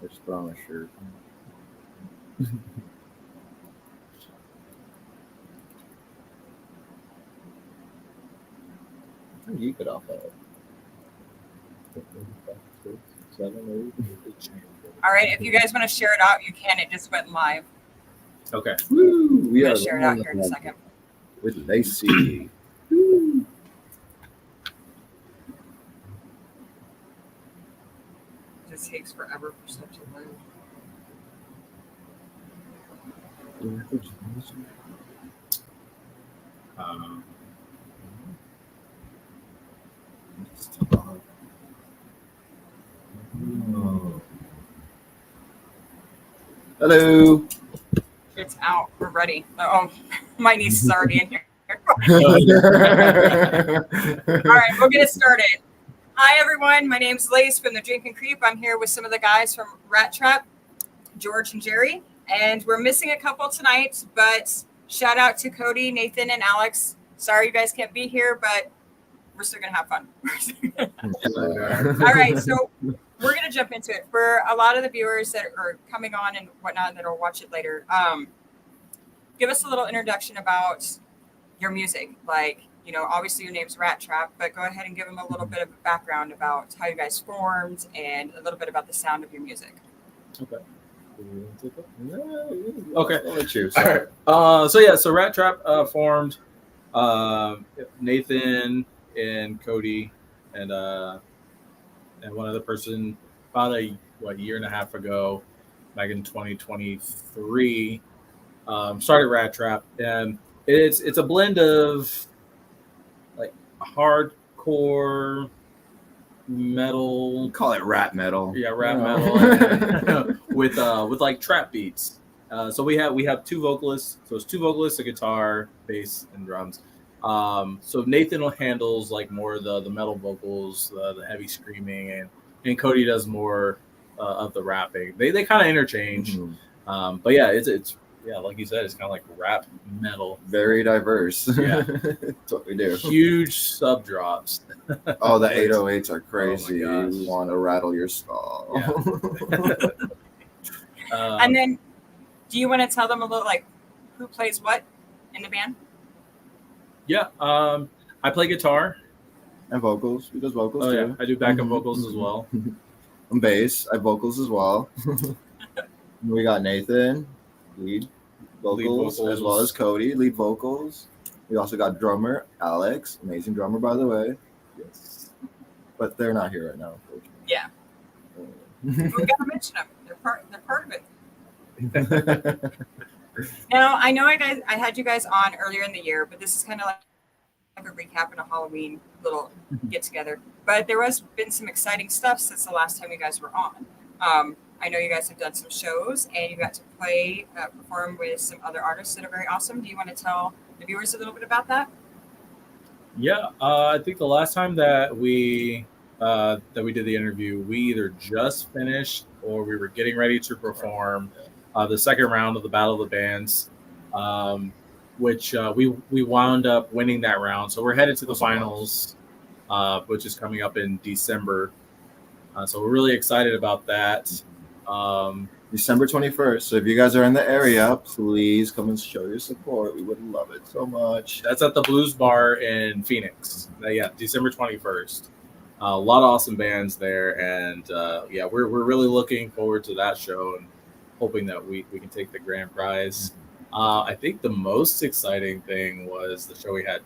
just put on a shirt. How do you get off that? 7, 8. All right, if you guys want to share it out, you can. It just went live. Okay. Woo! We I'm are going to share it out here in a second. with Lacey. It just takes forever for stuff to load. Um, Hello. It's out. We're ready. Oh, my niece is already in here. All All right, we'll get it started. Hi, everyone. My name's Lace from the Drink and Creep. I'm here with some of the guys from Rat Trap, George and Jerry, and we're missing a couple tonight, but shout out to Cody, Nathan, and Alex. Sorry you guys can't be here, but we're still going to have fun. All right, so we're going to jump into it. For a lot of the viewers that are coming on and whatnot that will watch it later, give us a little introduction about your music. Like, you know, obviously your name's Rat Trap, but go ahead and give them a little bit of a background about how you guys formed and a little bit about the sound of your music. Okay. Okay. I'll let you. All right. So Rat Trap formed Nathan and Cody and one other person about a year and a half ago, back in 2023. Started Rat Trap, and it's a blend of like hardcore metal. Call it rap metal. Yeah, rap metal with like trap beats. So we have two vocalists. So it's two vocalists, a guitar, bass, and drums. So Nathan handles like more of the metal vocals, the heavy screaming, and Cody does more of the rapping. They kind of interchange. Mhm. But yeah, it's yeah, like you said, it's kind of like rap metal. Very diverse. Yeah. That's what we do. Huge sub drops. Oh, the 808s are crazy. Oh my gosh. We want to rattle your skull. And then, do you want to tell them a little, like, who plays what in the band? Yeah, I play guitar. And vocals. He does vocals Oh too. yeah, I do backup Mhm. vocals as well. And bass. I have vocals as well. We got Nathan, lead vocals, as well as Cody, lead vocals. We also got drummer Alex, amazing drummer by the way. Yes. But they're not here right now. Yeah. We got to mention them. They're part of it. Now, I know I had you guys on earlier in the year, but this is kind of like a recap and a Halloween little get together. But there has been some exciting stuff since the last time you guys were on. I know you guys have done some shows and you got to perform with some other artists that are very awesome. Do you want to tell the viewers a little bit about that? Yeah, I think the last time that we did the interview, we either just finished or we were getting ready to perform the second round of the Battle of the Bands, which we wound up winning that round. So we're headed to the finals, which is coming up in December. So we're really excited about that. December 21st. So if you guys are in the area, please come and show your support. We would love it so much. That's at the Blues Bar in Phoenix. Yeah, December 21st. A lot of awesome bands there, and yeah, we're really looking forward to that show and hoping that we can take the grand prize. I think the most exciting thing was the show we had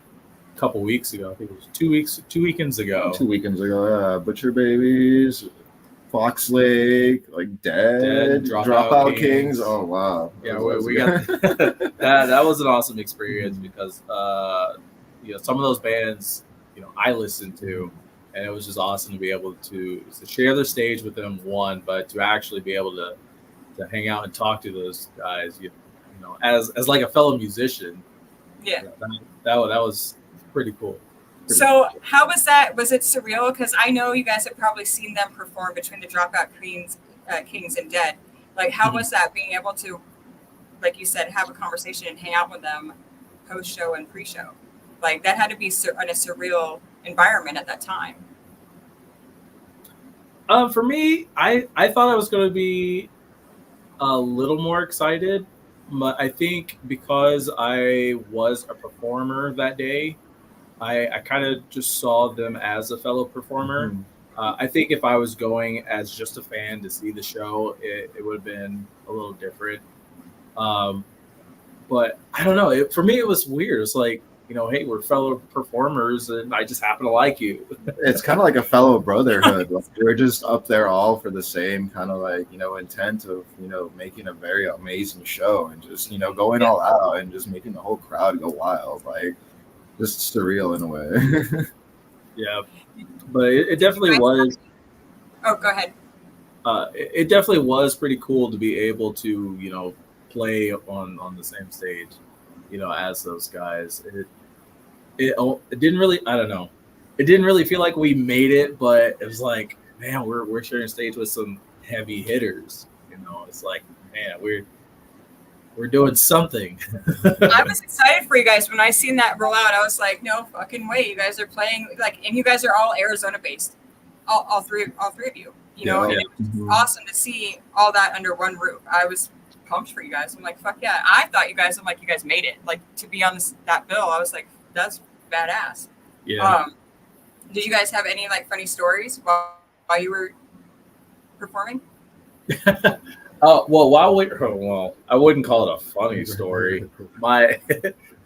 a couple weeks ago. I think it was 2 weekends ago. 2 weekends ago, yeah. Butcher Babies, Fox Lake, like Dead Dropout Kings. Oh wow! Yeah, we got that was an awesome experience because some of those bands I listened to, and it was just awesome to be able to share the stage with them. One, but to actually be able to hang out and talk to those guys, as like a fellow musician. Yeah, that was pretty cool. So how was that? Was it surreal? Because I know you guys have probably seen them perform between the Dropout Kings and Dead. Like, how was that being able to, like you said, have a conversation and hang out with them post-show and pre-show? Like, that had to be in a surreal environment at that time. For me, I thought I was going to be a little more excited, but I think because I was a performer that day, I kind of just saw them as a fellow performer. Mhm. I think if I was going as just a fan to see the show, it would have been a little different. Um, but I don't know. For me, it was weird. It's like, hey, we're fellow performers, and I just happen to like you. It's kind of like a fellow brotherhood. Like, we're just up there all for the same kind of like, intent of, making a very amazing show and just, going all out and just making the whole crowd go wild. Like, just surreal in a way. Yeah, but it definitely was. Oh, go ahead. It definitely was pretty cool to be able to, play on the same stage, as those guys. It didn't really, I don't know. It didn't really feel like we made it, but it was like, man, we're sharing stage with some heavy hitters. It's like, man, we're doing something. I was excited for you guys when I seen that roll out. I was like, no fucking way, you guys are playing and you guys are all Arizona based, all three of you. And it was awesome to see all that under one roof. I was pumped for you guys. I'm like, fuck yeah. I thought you guys made it. Like, to be on that bill, I was like, that's badass. Yeah. Did you guys have any funny stories while you were performing? Well, I wouldn't call it a funny story.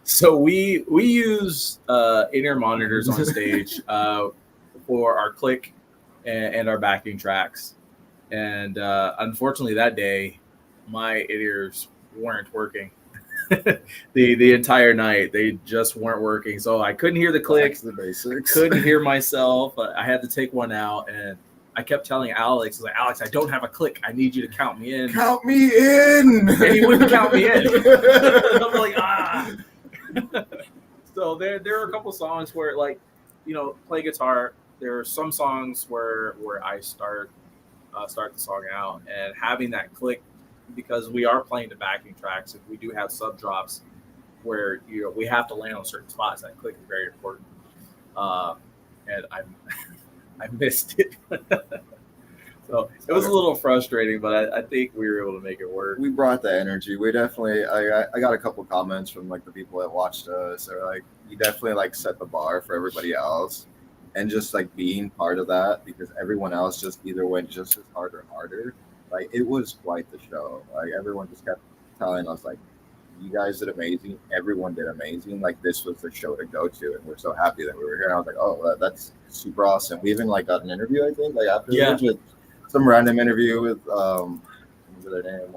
So we use in-ear monitors on stage for our click and our backing tracks, and unfortunately that day my in-ears weren't working. the entire night they just weren't working, so I couldn't hear the click. The basics. Couldn't hear myself. I had to take one out, and I kept telling Alex, Alex, I don't have a click. I need you to count me in. Count me in. And he wouldn't count me in. I'm like, So there are a couple songs where, play guitar. There are some songs where I start the song out, and having that click, because we are playing the backing tracks, if we do have sub drops where we have to land on certain spots, that click is very important. And I missed it. So it was a little frustrating, but I think we were able to make it work. We brought the energy. We definitely, I got a couple comments from the people that watched us. They're you definitely set the bar for everybody else, and just being part of that, because everyone else just either went just as hard or harder. It was quite the show. Everyone just kept telling us you guys did amazing. Everyone did amazing. This was the show to go to, and we're so happy that we were here. And I was like, oh, that's super awesome. We even got an interview, I think, afterwards with some random interview with what was their name?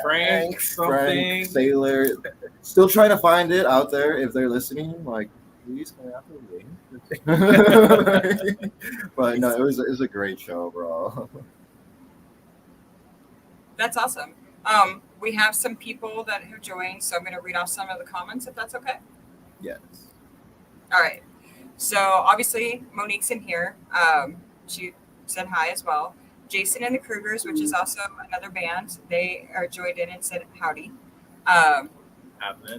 Frank something. Sailor. Still trying to find it out there if they're listening. Please come after me. But no, it was a great show overall. That's awesome. We have some people that have joined, so I'm going to read off some of the comments, if that's okay. Yes. All right. So obviously Monique's in here. She said hi as well. Jason and the Krugers, which is also another band, they are joined in and said howdy.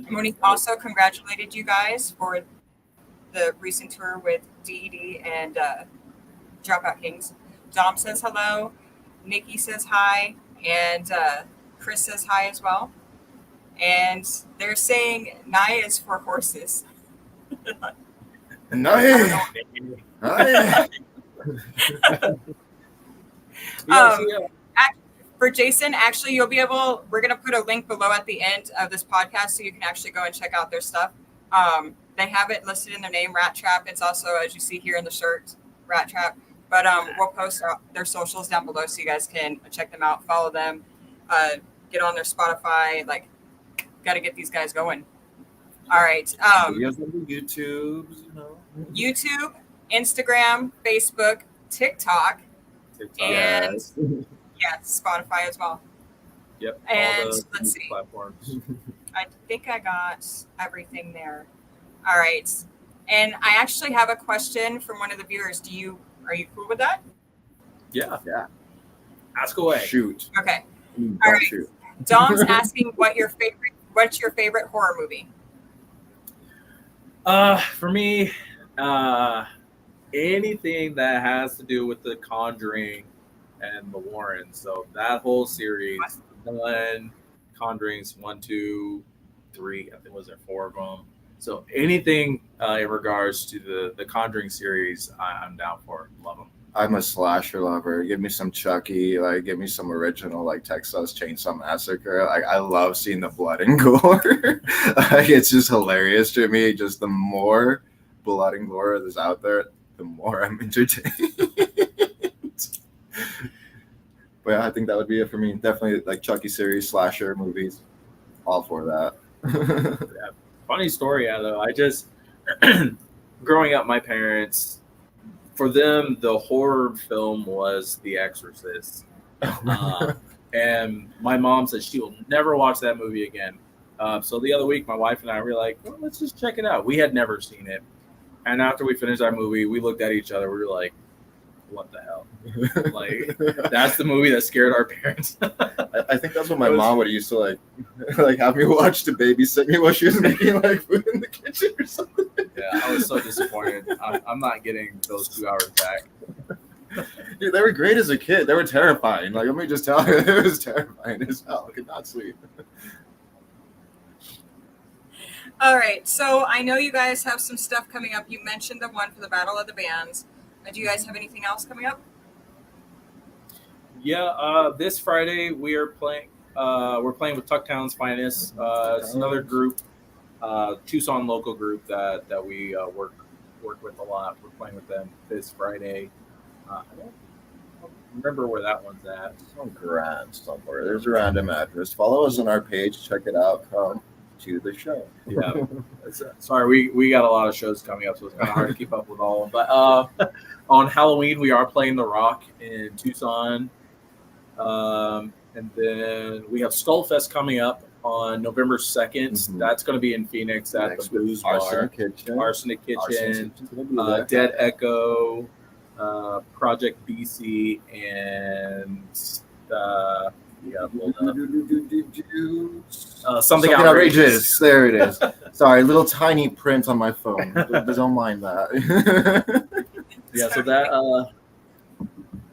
Monique also congratulated you guys for the recent tour with DED and Dropout Kings. Dom says hello. Nikki says hi. And Chris says hi as well. And they're saying Naya is for horses. Naya. For Jason, actually, we're going to put a link below at the end of this podcast so you can actually go and check out their stuff. They have it listed in their name, Rat Trap. It's also, as you see here in the shirt, Rat Trap. But we'll post their socials down below so you guys can check them out, follow them, get on their Spotify. Got to get these guys going. All right. YouTube, YouTube, Instagram, Facebook, TikTok, and Spotify as well. Yep. And let's see. Platforms. I think I got everything there. All right. And I actually have a question from one of the viewers. Are you cool with that? Yeah. Ask away. Shoot. Okay. All right. Shoot. Dom's asking what's your favorite horror movie? For me, anything that has to do with the Conjuring and the Warrens. So that whole series, one Conjurings, 1, 2, 3. I think was there 4 of them. So anything in regards to the Conjuring series, I'm down for. Love them. I'm a slasher lover. Give me some Chucky, like give me some original like Texas Chainsaw Massacre. Like I love seeing the blood and gore. Like, it's just hilarious to me. Just the more blood and gore that's out there, the more I'm entertained. But yeah, I think that would be it for me. Definitely like Chucky series, slasher movies, all for that. Yeah. Funny story, though. I just growing up, my parents, for them, the horror film was The Exorcist. And my mom said she will never watch that movie again. So the other week, my wife and I were like, well, let's just check it out. We had never seen it. And after we finished our movie, we looked at each other. We were like, what the hell? Like, that's the movie that scared our parents. I think that's what my mom would used to like have me watch to babysit me while she was making like food in the kitchen or something. Yeah, I was so disappointed. I'm not getting those 2 hours back. Dude, they were great as a kid. They were terrifying. Like, let me just tell you, it was terrifying as hell. I could not sleep. All right, so I know you guys have some stuff coming up. You mentioned the one for the Battle of the Bands. Do you guys have anything else coming up? Yeah, this Friday we are playing. We're playing with Tucktown's Finest. It's another group, Tucson local group that we work with a lot. We're playing with them this Friday. I don't remember where that one's at. Some grand somewhere. There's a random address. Follow us on our page. Check it out. Come to the show. Yeah. Sorry, we got a lot of shows coming up, so it's kind of hard to keep up with all of them. But on Halloween, we are playing The Rock in Tucson. And then we have Skullfest coming up on November 2nd. Mm-hmm. That's going to be in Phoenix at the Blues Bar. Arsenic Kitchen. Dead Echo, Project BC, and something outrageous. There it is. Sorry, little tiny print on my phone. Don't mind that. Yeah, so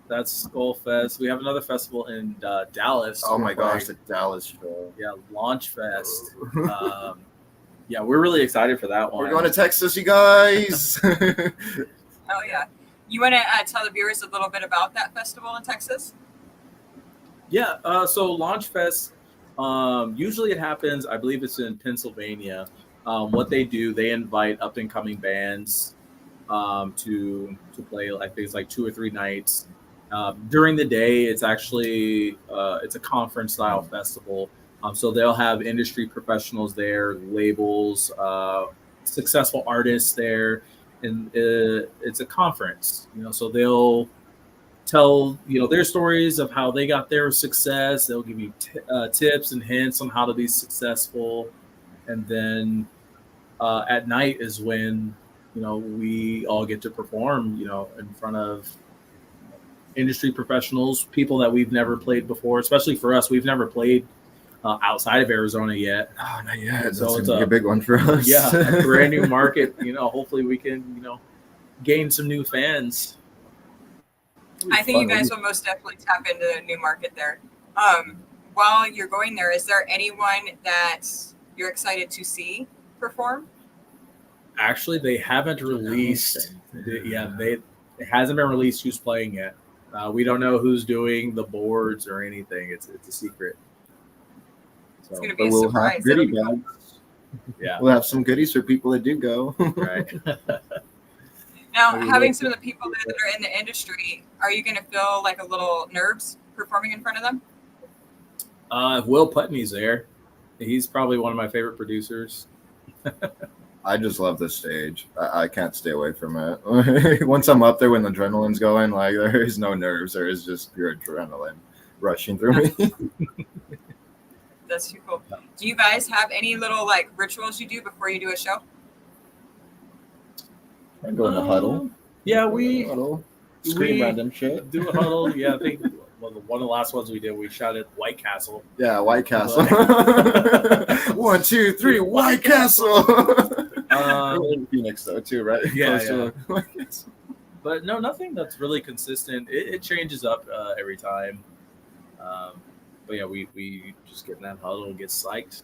that's Skullfest. We have another festival in Dallas. Oh my gosh, the Dallas show. Yeah, Launch Fest. Yeah, we're really excited for that one. We're going to Texas, you guys. Oh yeah. You want to tell the viewers a little bit about that festival in Texas? Yeah, so Launch Fest, usually it happens, I believe it's in Pennsylvania. What they do, they invite up-and-coming bands to play, I think it's like 2 or 3 nights. During the day, it's actually it's a conference-style festival. So they'll have industry professionals there, labels, successful artists there, and it's a conference. So they'll tell their stories of how they got their success. They'll give you tips and hints on how to be successful, and then at night is when we all get to perform in front of industry professionals, people that we've never played before. Especially for us, we've never played outside of Arizona yet. Oh, not yet. So it's a big one for us. Yeah, a brand new market. Hopefully we can gain some new fans. I think you guys will most definitely tap into the new market there. While you're going there, is there anyone that you're excited to see perform? Actually, they haven't released. It hasn't been released who's playing yet. We don't know who's doing the boards or anything. It's a secret. So, it's going to be a surprise. Have goodie bags. Yeah, we'll have some goodies for people that do go. Right. Now, having some of the people that are in the industry, are you going to feel like a little nerves performing in front of them? Will Putney's there. He's probably one of my favorite producers. I just love the stage. I can't stay away from it. Once I'm up there, when the adrenaline's going, like there is no nerves. There is just pure adrenaline rushing through me. That's too cool. Do you guys have any little rituals you do before you do a show? I go in a huddle. Yeah, we scream random shit. Do a huddle. Yeah, I think one of the last ones we did, we shouted White Castle. Yeah, White Castle. 1, 2, 3, White Castle. We're in Phoenix though too, right? Yeah. But no, nothing that's really consistent. It changes up every time. But yeah, we just get in that huddle, get psyched,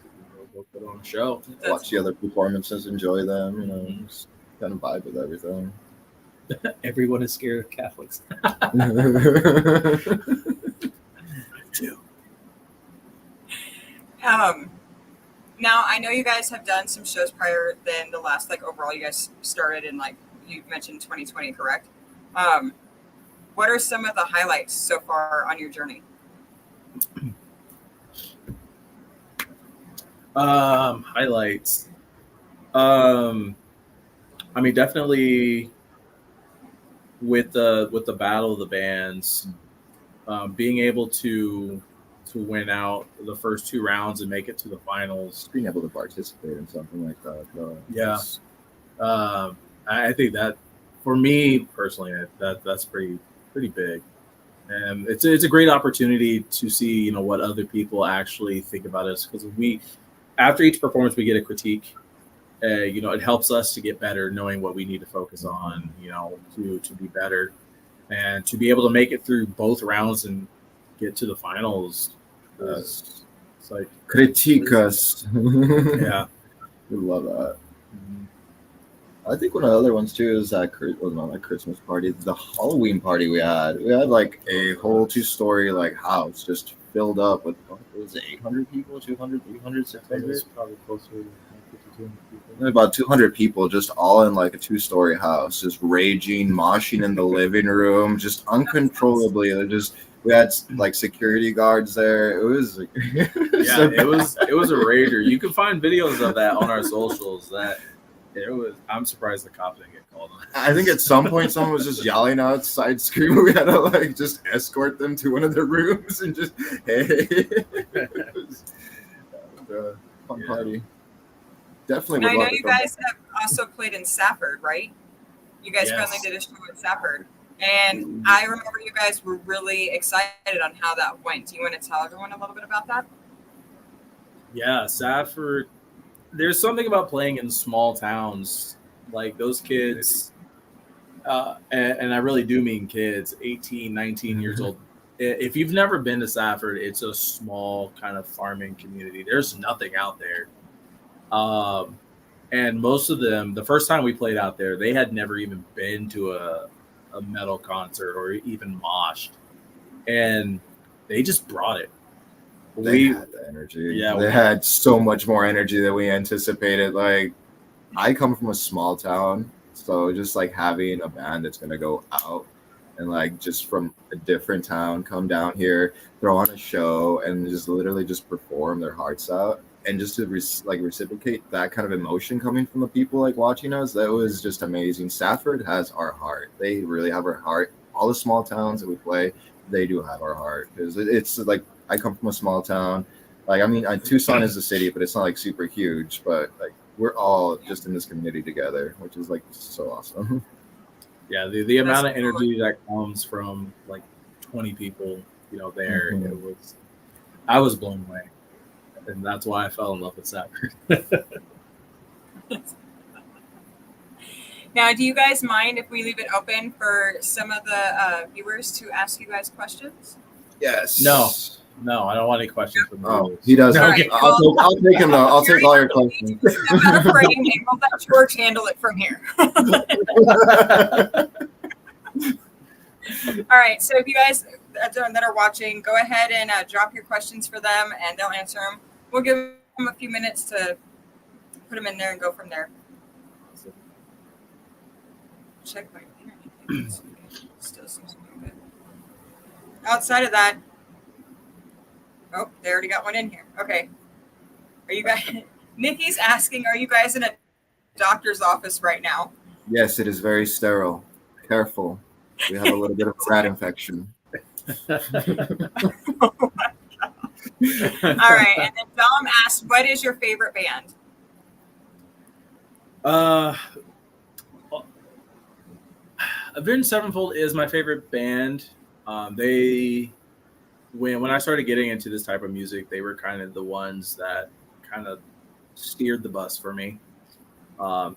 go put on a show. Watch the other performances, enjoy them, just kind of vibe with everything. Everyone is scared of Catholics. Too. Now I know you guys have done some shows prior than the last, like overall you guys started in, like you mentioned 2020, correct? What are some of the highlights so far on your journey? Highlights. I mean, definitely with the battle of the bands, being able to win out the first 2 rounds and make it to the finals. Being able to participate in something like that. Yeah. I think that for me personally, that's pretty big. And it's a great opportunity to see, what other people actually think about us, because after each performance, we get a critique. It helps us to get better, knowing what we need to focus on, to be better, and to be able to make it through both rounds and get to the finals. It's like critique us. Yeah, we love that. I think one of the other ones too is that not that Christmas party, the Halloween party we had. We had like a whole 2-story like house just filled up with, what was it, 800 people, 200, 300, 600? It's probably closer to 200 people. About 200 people just all in like a 2-story house, just raging, moshing in the living room, just uncontrollably. We had like security guards there. It was it was a rager. You can find videos of that on our socials. I'm surprised the cops didn't get called on. I think at some point someone was just yelling outside, screaming. We had to like just escort them to one of the rooms and just it was a fun party. Definitely. Now, I know you guys have also played in Safford, right? You guys finally did a show in Safford. And I remember you guys were really excited on how that went. Do you want to tell everyone a little bit about that? Yeah, Safford. There's something about playing in small towns. Like those kids, and I really do mean kids, 18, 19 years old. If you've never been to Safford, it's a small kind of farming community. There's nothing out there. And most of them, the first time we played out there, they had never even been to a metal concert or even moshed. And they just brought it. They had the energy. Yeah, they had so much more energy than we anticipated. Like, I come from a small town, so just like having a band that's gonna go out and like just from a different town come down here, throw on a show, and just literally just perform their hearts out, and just to reciprocate that kind of emotion coming from the people like watching us, that was just amazing. Safford has our heart. They really have our heart. All the small towns that we play, they do have our heart, because it's like, I come from a small town. Like, I mean, Tucson is a city, but it's not like super huge. But like, we're all just in this community together, which is like so awesome. Yeah, the amount of energy that comes from like 20 people, there, I was blown away, and that's why I fell in love with Safford. Now, do you guys mind if we leave it open for some of the viewers to ask you guys questions? Yes. No, I don't want any questions from you. He does. All right. I'll take him. I'll take all your questions. I'm not afraid. We'll let George handle it from here. All right. So if you guys that are watching, go ahead and drop your questions for them, and they'll answer them. We'll give them a few minutes to put them in there and go from there. Check my internet. Still seems to be good. Outside of that, oh, they already got one in here. Okay. Are you guys? Nikki's asking, are you guys in a doctor's office right now? Yes, it is very sterile. Careful. We have a little bit of a rat infection. Oh my God. All right. And then Dom asked, what is your favorite band? Avenged Sevenfold is my favorite band. When I started getting into this type of music, they were kind of the ones that kind of steered the bus for me.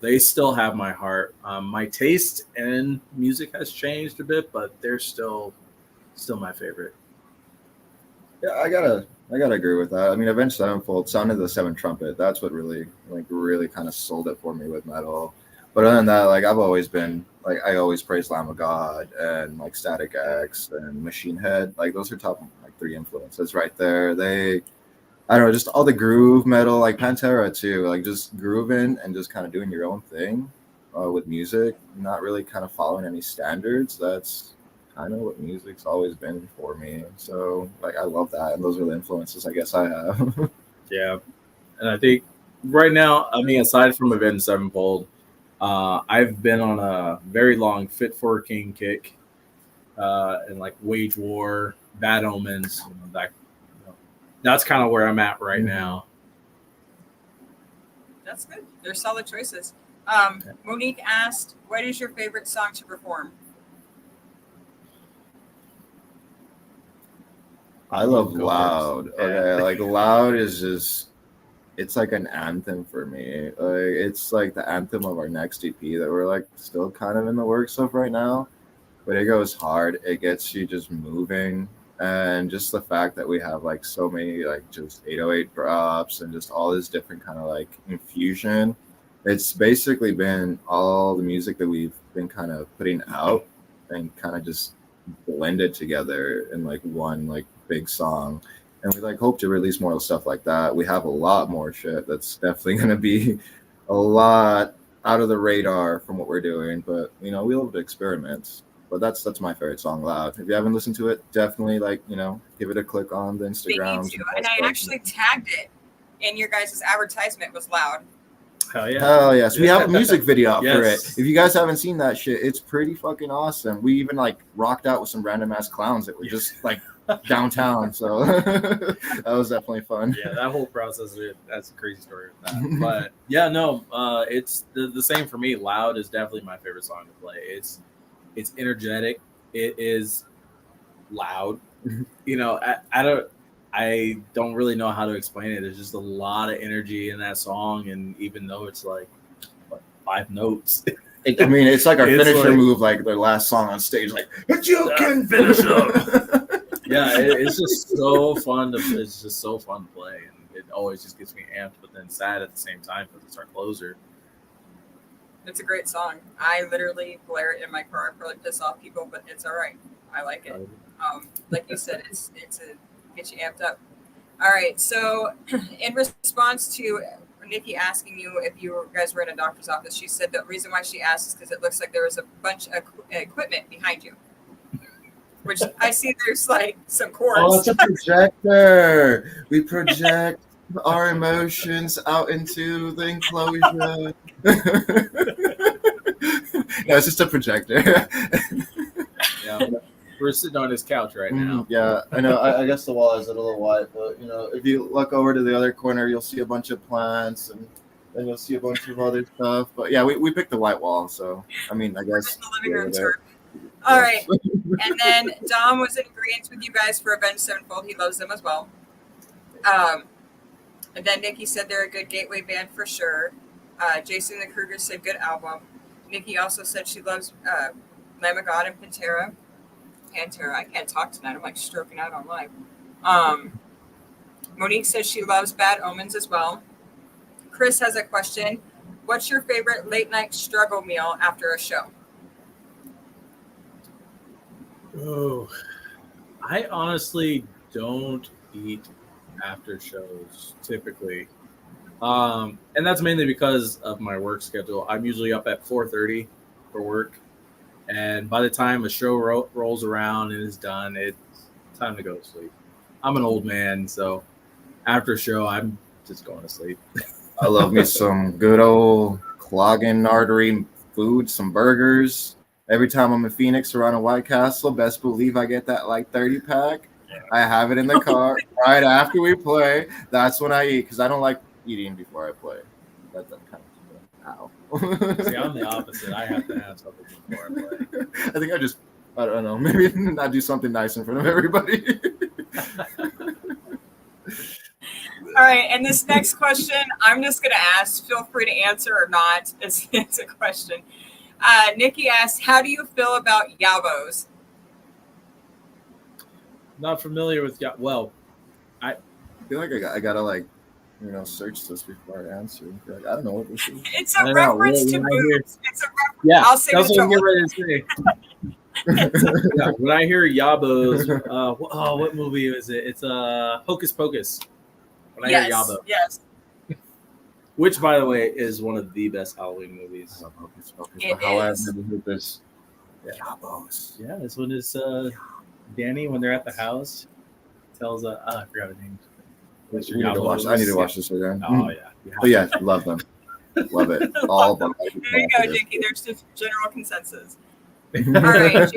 They still have my heart. My taste in music has changed a bit, but they're still my favorite. Yeah, I gotta agree with that. I mean, Avenged Sevenfold, Sound of the Seventh Trumpet. That's what really kind of sold it for me with metal. But other than that, like I've always been like I always praise Lamb of God and like Static X and Machine Head. Like those are top like 3 influences right there. I don't know, just all the groove metal, like Pantera too, like just grooving and just kind of doing your own thing with music, not really kind of following any standards. That's kind of what music's always been for me. So like I love that, and those are the influences I guess I have. Yeah, and I think right now, I mean, aside from Avenged Sevenfold, I've been on a very long Fit for a King kick, and like Wage War, Bad Omens, that's kind of where I'm at right now. That's good. They're solid choices. Monique asked, what is your favorite song to perform? I love Loud. Okay, like Loud is just, it's like an anthem for me. Like it's like the anthem of our next EP that we're like still kind of in the works of right now. But it goes hard. It gets you just moving. And just the fact that we have like so many like just 808 drops and just all this different kind of like infusion. It's basically been all the music that we've been kind of putting out and kind of just blended together in like one like big song. And we like hope to release more stuff like that. We have a lot more shit that's definitely going to be a lot out of the radar from what we're doing. But we love to experiment. But that's my favorite song, Loud. If you haven't listened to it, definitely give it a click on the Instagram. And I actually tagged it in your guys' advertisement was Loud. Hell yeah. Hell yes. We have a music video for Yes. it. If you guys haven't seen that shit, it's pretty fucking awesome. We even rocked out with some random ass clowns that were just downtown. So that was definitely fun. Yeah, that whole process, that's a crazy story. But yeah, no, it's the same for me. Loud is definitely my favorite song to play. It's energetic. It is loud. I don't really know how to explain it. There's just a lot of energy in that song, and even though it's like 5 notes, it's like our It's finisher move, like their last song on stage, but you can finish up. Yeah, it's just so fun it's just so fun to play, and it always just gets me amped, but then sad at the same time because it's our closer. It's a great song. I literally blare it in my car. I probably piss off people, but it's all right. I like it. Like you said, it's a get you amped up. All right. So, in response to Nikki asking you if you guys were in a doctor's office, she said the reason why she asked is because it looks like there was a bunch of equipment behind you. Which I see there's some cords. Oh, it's a projector. We project our emotions out into the enclosure. No, it's just a projector. Yeah, we're sitting on his couch right now. Yeah, I know. I guess the wall is a little white, but if you look over to the other corner, you'll see a bunch of plants, and then you'll see a bunch of other stuff. But yeah, we picked the white wall, so I guess the living room tour. All right, and then Dom was in agreement with you guys for Avenged Sevenfold. He loves them as well. And then Nikki said they're a good gateway band for sure. Jason the Kruger said good album. Nikki also said she loves Lamb of God and Pantera. I can't talk tonight. I'm stroking out on live. Monique says she loves Bad Omens as well. Chris has a question. What's your favorite late night struggle meal after a show? Oh, I honestly don't eat after shows typically. And that's mainly because of my work schedule. I'm usually up at 4:30 for work. And by the time a show rolls around and is done, it's time to go to sleep. I'm an old man, so after a show, I'm just going to sleep. I love me some good old clogging artery food, some burgers. Every time I'm in Phoenix around a White Castle, best believe I get that 30 pack. Yeah. I have it in the car right after we play. That's when I eat because I don't like eating before I play. That's kind of ow. See, I'm the opposite. I have to have something before I play. I think I don't know, maybe not do something nice in front of everybody. All right, and this next question, I'm just going to ask. Feel free to answer or not. It's a question. Nikki asked, "How do you feel about Yabos?" Not familiar with well. I feel like I gotta search this before I answer. I don't know what this is. It's a reference to boobs. It's a reference. Yeah, I'll say that's what I'm the getting ready to say. Yeah, when I hear Yabos, what movie is it? It's Hocus Pocus. When I hear Yabo, yes. Which, by the way, is one of the best Halloween movies. It I've is. never heard this. Yabos. Yeah, this one is Danny when they're at the house tells I forgot her name. I need to watch this again. Oh yeah. But yeah, love them. Love it. All of them. There you go, Dickie. There's just general consensus. All right.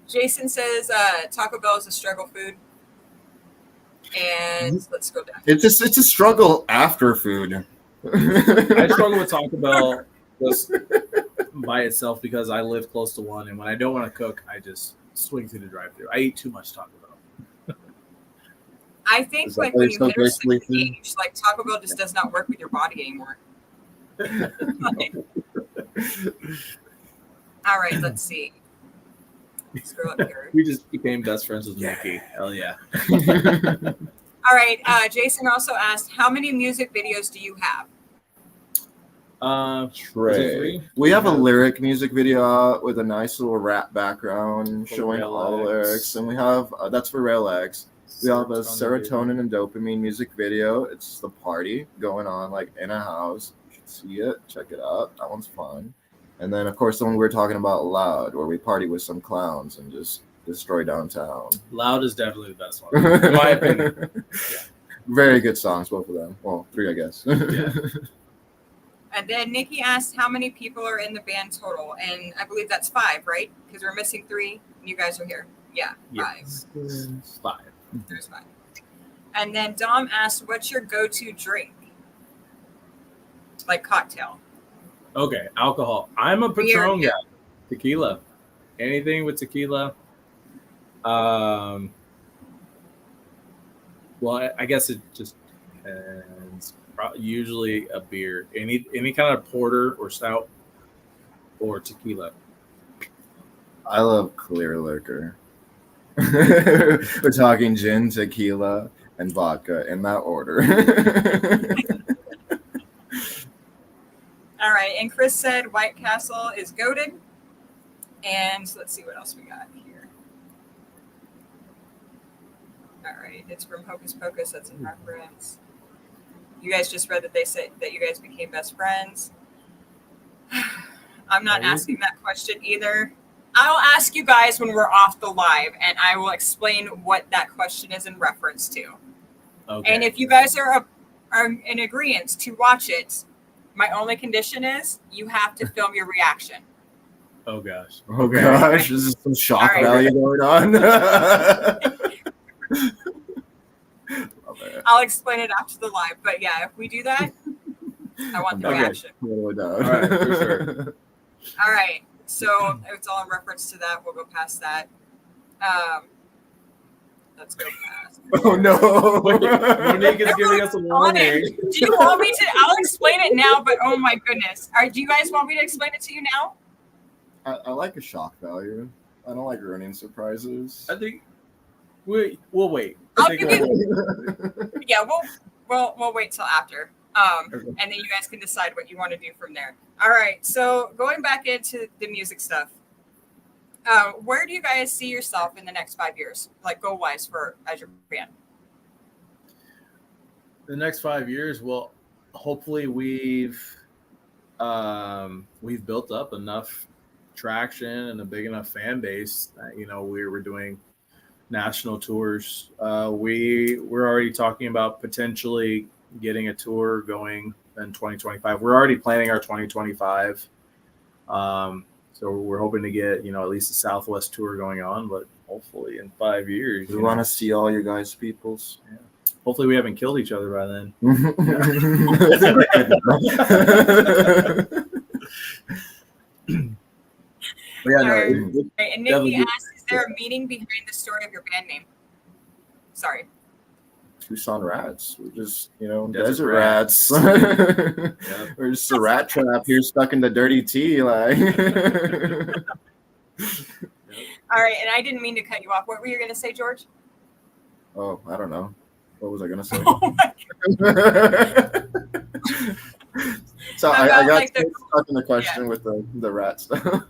Jason says Taco Bell is a struggle food. And let's go down. It's a struggle after food. I struggle with Taco Bell just by itself because I live close to one, and when I don't want to cook, I just swing through the drive-thru. I eat too much Taco Bell. I think when you hit a certain age, Taco Bell just does not work with your body anymore. All right, let's see. Scroll up here. We just became best friends with Nikki. Hell yeah. All right. Jason also asked, how many music videos do you have? Trey. We have a lyric music video out with a nice little rap background showing all the lyrics. And we have, that's for Rail X. We have a serotonin and dopamine music video. It's the party going on in a house. You should see it. Check it out. That one's fun. And then, of course, the one we were talking about, Loud, where we party with some clowns and just destroy downtown. Loud is definitely the best one, in my opinion. Yeah. Very good songs, both of them. Well, 3, I guess. Yeah. And then Nikki asked how many people are in the band total. And I believe that's 5, right? Because we're missing 3 and you guys are here. Yeah, 5. 5. There's 5. And then Dom asked, what's your go-to drink? Like cocktail. Okay, alcohol. I'm a Patron guy. Tequila. Anything with tequila. Well, I guess it just depends. Usually a beer. Any kind of porter or stout or tequila. I love clear liquor. We're talking gin, tequila, and vodka in that order. All right, and Chris said White Castle is goated. And let's see what else we got here. All right, it's from Hocus Pocus. That's a reference. You guys just read that they said that you guys became best friends. I'm not asking that question either. I'll ask you guys when we're off the live, and I will explain what that question is in reference to. Okay. And if you guys are in agreement to watch it, my only condition is you have to film your reaction. Oh gosh. Oh gosh, this is some shock value going on. I'll explain it after the live, but yeah, if we do that, I want the reaction. All right, for sure. All right, so it's all in reference to that. We'll go past that. Let's go past. Oh no! Monique is giving us a warning. Do you want me to? I'll explain it now, but oh my goodness! Do you guys want me to explain it to you now? I like a shock value. I don't like ruining surprises. I think we'll wait. Yeah, we'll wait till after. And then you guys can decide what you want to do from there. All right. So going back into the music stuff, where do you guys see yourself in the next 5 years, like goal-wise as your band? The next 5 years, well, hopefully we've built up enough traction and a big enough fan base that, we were doing national tours. We're already talking about potentially getting a tour going in 2025. We're already planning our 2025. So we're hoping to get, at least a Southwest tour going on, but hopefully in 5 years. We want to see all you guys' peoples. Yeah. Hopefully we haven't killed each other by then. And Nikki asked, is there a meaning behind the story of your band name? Sorry. Tucson rats. We're just, desert Desert rats. Yeah. We're just a rat trap here stuck in the dirty tea. Like, All right, and I didn't mean to cut you off. What were you going to say, George? oh, I don't know. What was I gonna say? Oh my So How I about, got like, the- stuck in the question with the rat stuff.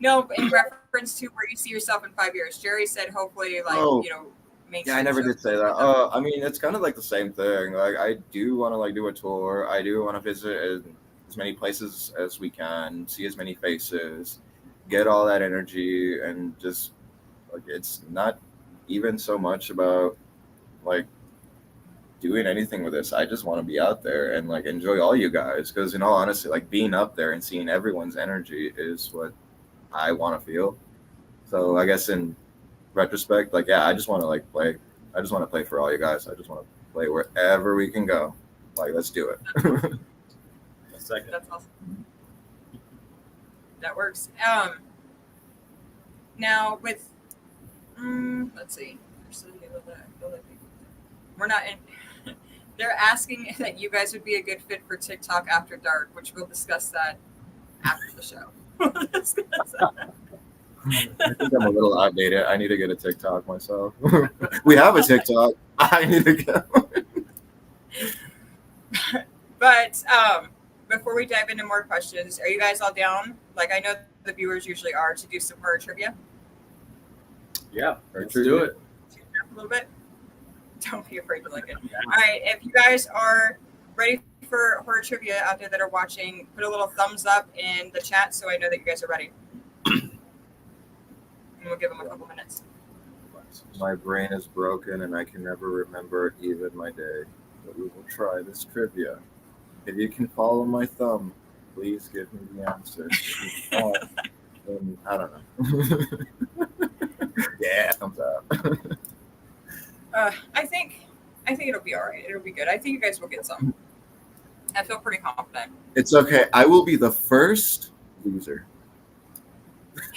No, in reference to where you see yourself in 5 years. Jerry said hopefully, like, Oh. make Yeah, I never did say that. I mean, it's kind of like the same thing. Like, I do want to like do a tour. I do want to visit as many places as we can, see as many faces, get all that energy, and just like it's not even so much about like doing anything with this. I just want to be out there and like enjoy all you guys. Because in all honesty, like being up there and seeing everyone's energy is what I want to feel. So I guess in retrospect, like, yeah, I just want to like play. I just want to play for all you guys. I just want to play wherever we can go. Like, let's do it. A second. That's awesome. That works. Now with, let's see. We're not in. They're asking that you guys would be a good fit for TikTok after dark, which we'll discuss that after the show. We'll discuss that. I think I'm a little outdated. I need to get a TikTok myself. We have a TikTok. I need to get one. But before we dive into more questions, are you guys all down? Like, I know the viewers usually are, to do some horror trivia. Yeah, Horror let's trivia? do it. Change it up a little bit. Don't be afraid to look it. All right, if you guys are ready for horror trivia out there that are watching, put a little thumbs up in the chat so I know that you guys are ready. And we'll give them a couple minutes. My brain is broken and I can never remember even my day. But we will try this trivia. If you can follow my thumb, please give me the answer. If you can't, then I don't know. Yeah, thumbs up. I think it'll be all right. It'll be good. I think you guys will get some. I feel pretty confident. It's okay. I will be the first loser.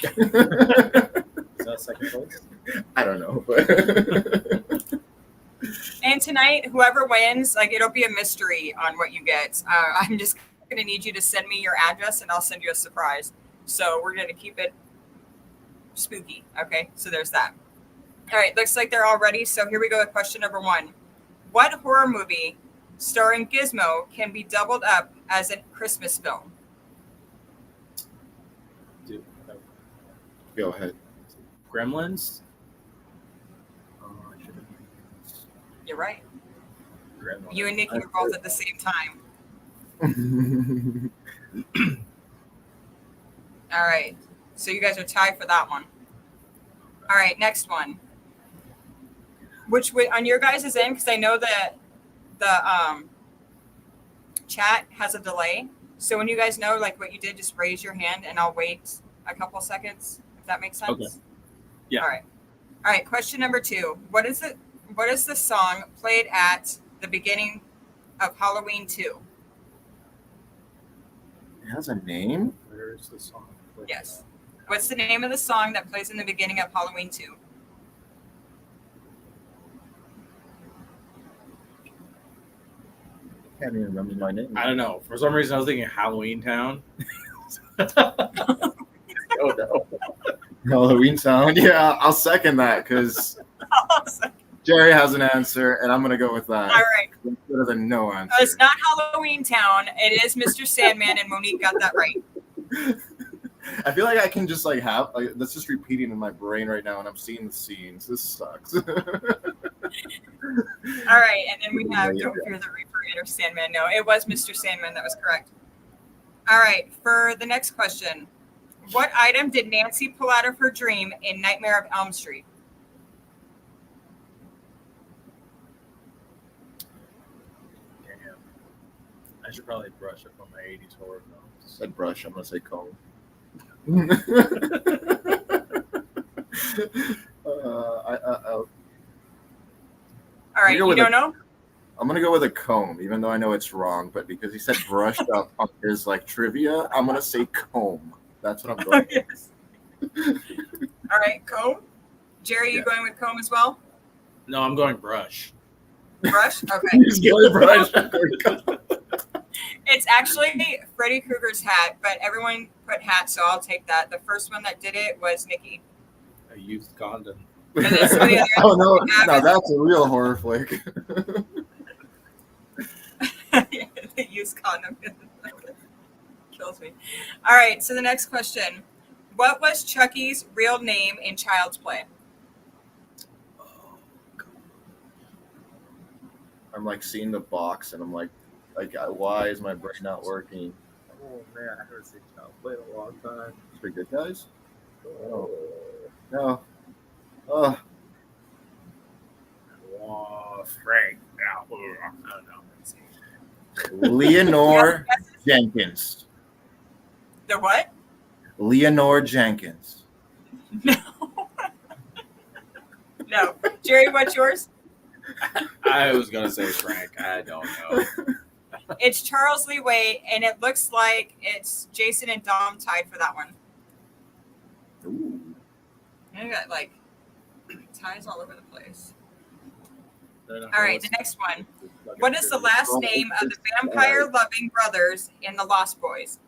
Is that second place? I don't know, but And tonight, whoever wins, like, it'll be a mystery on what you get. I'm just going to need you to send me your address and I'll send you a surprise. So we're going to keep it spooky. Okay, so there's that. All right, looks like they're all ready. So here we go with question number 1. What horror movie starring Gizmo can be doubled up as a Christmas film? Dude, go ahead. Gremlins. You're right. Gremlins. You and Nikki were both at the same time. All right. So you guys are tied for that one. All right, next one. Which on your guys' end, because I know that the chat has a delay. So when you guys know like what you did, just raise your hand and I'll wait a couple seconds, if that makes sense. Okay. Yeah. All right. All right. Question number 2. What is the song played at the beginning of Halloween 2? It has a name? Where is the song? Yes. What's the name of the song that plays in the beginning of Halloween 2? Can't even remember my name. I don't know. For some reason, I was thinking Halloween Town. Oh no. Halloween Sound. Yeah, I'll second that because Jerry has an answer, and I'm gonna go with that. All right. Better than no answer. It's not Halloween Town. It is Mr. Sandman, and Monique got that right. I feel like I can just like have like that's just repeating in my brain right now, and I'm seeing the scenes. This sucks. All right, and then we have Don't Fear the Reaper and Sandman. No, it was Mr. Sandman that was correct. All right, for the next question. What item did Nancy pull out of her dream in Nightmare of Elm Street? Damn. I should probably brush up on my 80s horror films. Said brush. I'm gonna say comb. All right, you don't know? I'm gonna go with a comb, even though I know it's wrong. But because he said brushed up on his like trivia, I'm gonna say comb. That's what I'm going with. Yes. All right, comb. Jerry, you going with comb as well? No, I'm going brush. Brush? Okay. He's going brush. It's actually Freddy Krueger's hat, but everyone put hat, so I'll take that. The first one that did it was Nikki. A used condom. And then some of the Oh other no, no, that's a real horror flick. the used condom kills me. All right, so the next question. What was Chucky's real name in Child's Play? I'm like seeing the box and I'm like, why is my brain not working? Oh man, I haven't seen Child Play in a long time. It's pretty good, guys. Oh no. Oh, Frank. I don't know. Leonore Jenkins. The what? Leonore Jenkins. No. No. Jerry, what's yours? I was gonna say Frank. I don't know. It's Charles Lee Way, and it looks like it's Jason and Dom tied for that one. Ooh. I got like ties all over the place. All right, the next one. What is the last name of the vampire-loving brothers in The Lost Boys?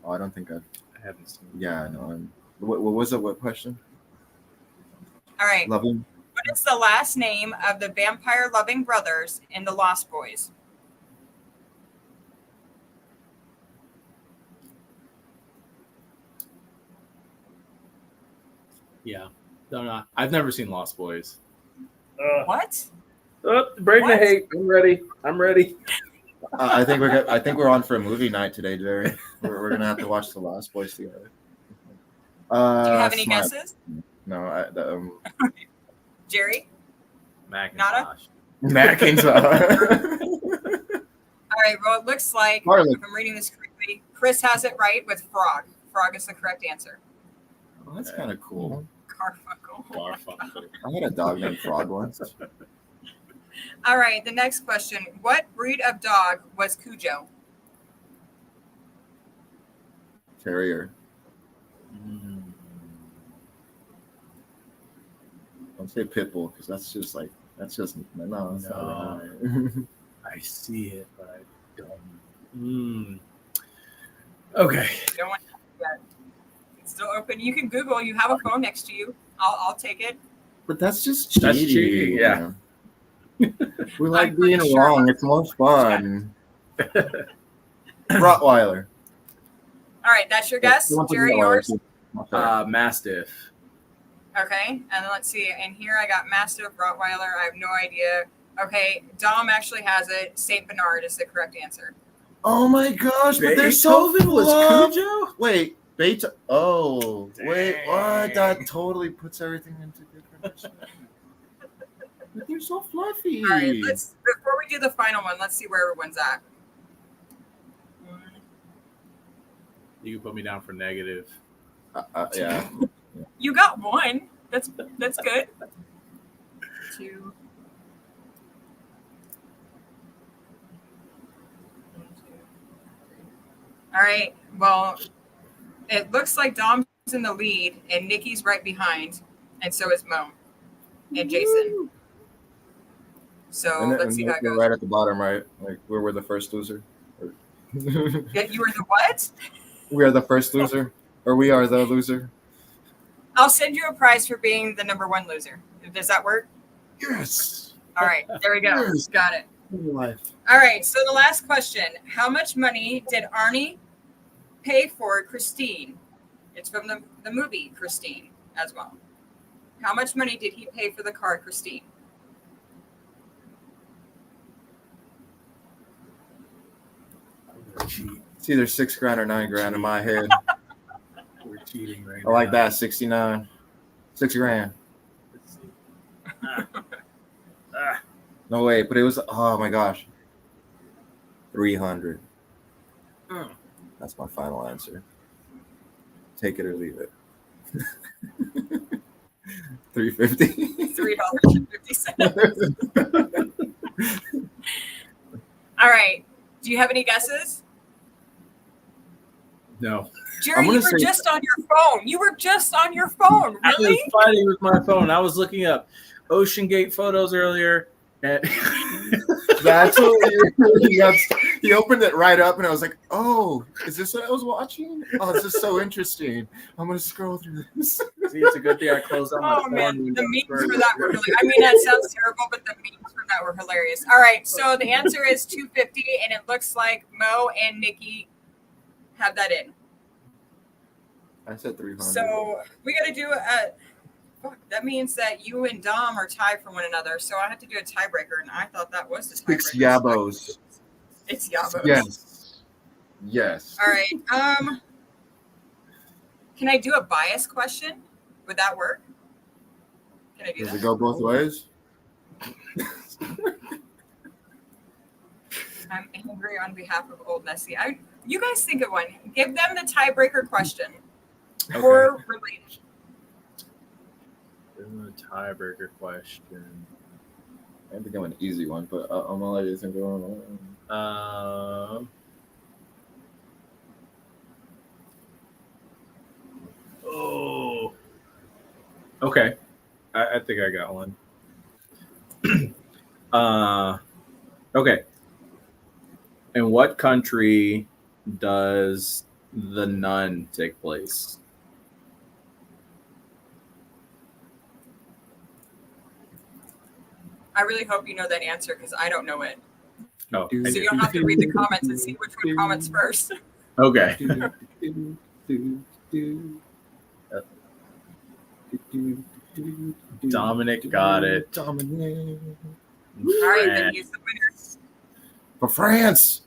Oh, I don't think I've. I haven't seen. Yeah, I know. What was it? What question? All right. Loving. What is the last name of the vampire-loving brothers in The Lost Boys? Yeah. No. I've never seen Lost Boys. What? Bring What? the hate. I'm ready. I think we're on for a movie night today, Jerry. We're gonna have to watch The Lost Boys together. Do you have any Smart. guesses? No, Jerry? Macintosh. Macintosh. All right, well, it looks like, Garlic. if I'm reading this correctly, Chris has it right with frog. Frog is the correct answer. Oh, that's kind of cool. Garfunkel. Garfunkel. I had a dog named Frog once. All right, the next question. What breed of dog was Cujo? Terrier. Mm. Don't say Pitbull because that's just no. That's No. not right. I see it, but I don't. Okay. Don't want to yet. It's still open. You can Google. You have a phone next to you. I'll take it. But that's just cheating. That's cheating, yeah. We like I'm pretty being sure- wrong. It's more fun. Rottweiler. All right, that's your guess. Jerry, yours? Mastiff. Okay, and then let's see. And here I got Mastiff, Rottweiler. I have no idea. Okay, Dom actually has it. Saint Bernard is the correct answer. Oh my gosh! But they're so Beethoven was fluffed. Cujo? Wait, Beethoven. Oh, wait, what? Dang. That totally puts everything into different perspective. But they're so fluffy. All right, before we do the final one, let's see where everyone's at. You can put me down for negative. Yeah. You got one. That's good. 2. 1, 2, 3. All right. Well, it looks like Dom's in the lead and Nikki's right behind, and so is Mo and Jason. So let's see how it we're goes. right at the bottom, right? Like we were the first loser. Yeah, you were the what? We are the first loser, or we are the loser. I'll send you a prize for being the number 1 loser. Does that work? Yes. All right. There we go. Yes. Got it. Life. All right, so the last question. How much money did Arnie pay for Christine? It's from the movie Christine as well. How much money did he pay for the car Christine? It's either $6,000 or $9,000 in my head. We're cheating right I like that. 69. $6,000. Let's see. No way, but it was. Oh my gosh. 300. Oh. That's my final answer. Take it or leave it. 350. $3.50. All right. Do you have any guesses? No. Jerry, you were just on your phone. You were just on your phone. I Really? was fighting with my phone. I was looking up. Ocean Gate photos earlier, and That's what he opened it right up, and I was like, "Oh, is this what I was watching? Oh, this is so interesting. I'm gonna scroll through this." see, it's a good thing I closed out my Oh phone. man, the memes for that were hilarious. I mean, that sounds terrible, but the memes for that were hilarious. All right, so the answer is 250, and it looks like Mo and Nikki have that in. I said 300. So we got to do a. Fuck, that means that you and Dom are tied for one another. So I have to do a tiebreaker, and I thought that was the tiebreaker. 6 Yabos. It's Yabos. Yes. Yes. All right. Can I do a bias question? Would that work? Can I do Does that? it go both ways? I'm angry on behalf of Old Nessie. You guys think of one. Give them the tiebreaker question. Okay. Or related. Give them a tiebreaker question. I think I'm an easy one, but I'm gonna let you think of one. Oh. Okay. I think I got one. Okay. In what country does The Nun take place? I really hope you know that answer because I don't know it. No. I So do. you'll have to read the comments and see which one comments first. Okay. Dominic got it. Dominic. All right, then he's the winner. For France.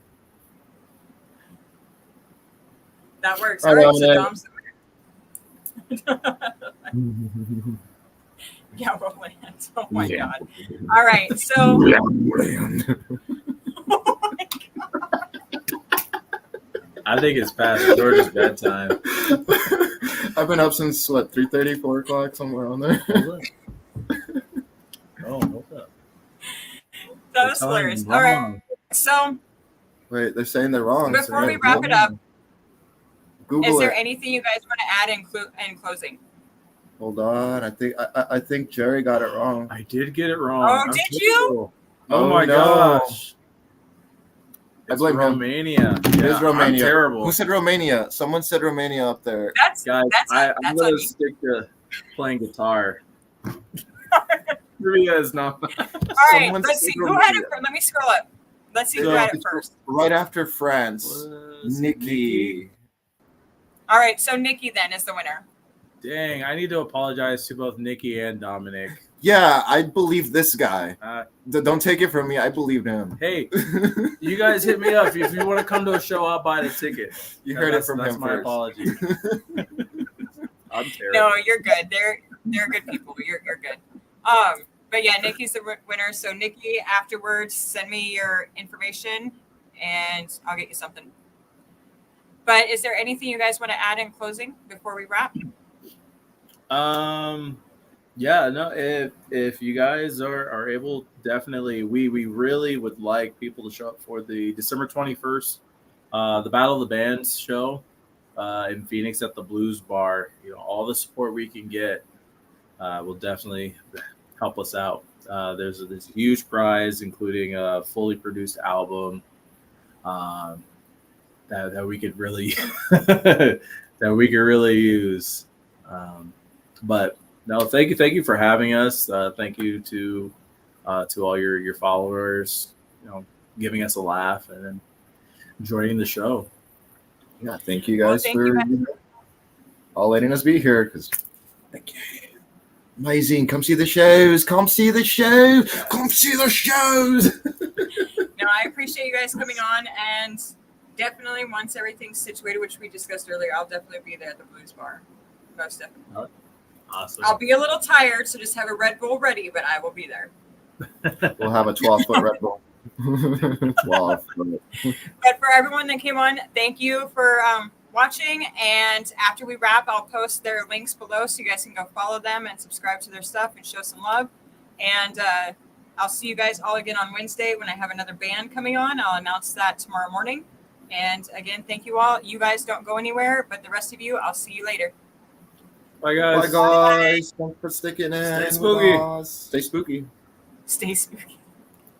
That works. I All right, love so it. Dom's the winner. Yeah, we'll land. Oh my Yeah. god. All right, so I think it's past George's bedtime. I've been up since what, 3:30, 4 o'clock, somewhere on there. Oh, what's up? that was hilarious. All right, so Wait, they're saying they're wrong. before we wrap it up, Google is there it. anything you guys want to add in closing? Hold on. I think Jerry got it wrong. I did get it wrong. Oh, I'm did you? Oh my no. gosh. I It's blame him. Romania. It is Romania. I'm terrible. Who said Romania? Someone said Romania up there. That's Guys, I'm that's going on to me. stick to playing guitar. You guys know. All right, Someone let's said see who had it. Romania. Let me scroll up. Let's see who So had it it's first. Right after France. Was Nikki. All right, so Nikki then is the winner. Dang, I need to apologize to both Nikki and Dominic. Yeah, I believe this guy. Uh, Don't take it from me. I believed him. hey, you guys hit me up. If you want to come to a show, I'll buy the ticket. You heard it from That's him my first. apology. I'm terrible. No, you're good. They're good people. You're good. But yeah, Nikki's the winner. So Nikki, afterwards, send me your information, and I'll get you something. But is there anything you guys want to add in closing before we wrap? Yeah, no, if you guys are able, definitely we really would like people to show up for the December 21st the Battle of the Bands show in Phoenix at the Blues Bar. You know, all the support we can get will definitely help us out. There's this huge prize, including a fully produced album that we could really use. But no, thank you for having us. Thank you to all your followers, you know, giving us a laugh and then joining the show. Yeah, thank you guys Well, thank for you. all letting us be here. Because thank you. Amazing. Come see the shows. Come see the show. Come see the shows. No, I appreciate you guys coming on, and definitely once everything's situated, which we discussed earlier, I'll definitely be there at the Blues Bar. Most definitely. Awesome. I'll be a little tired, so just have a Red Bull ready, but I will be there. We'll have a 12-foot Red Bull. 12 foot. But for everyone that came on, thank you for watching. And after we wrap, I'll post their links below so you guys can go follow them and subscribe to their stuff and show some love. And I'll see you guys all again on Wednesday when I have another band coming on. I'll announce that tomorrow morning. And again, thank you all. You guys don't go anywhere, but the rest of you, I'll see you later. Bye, guys. Bye, guys. Thanks for sticking in. Stay with spooky. us. Stay spooky. Stay spooky.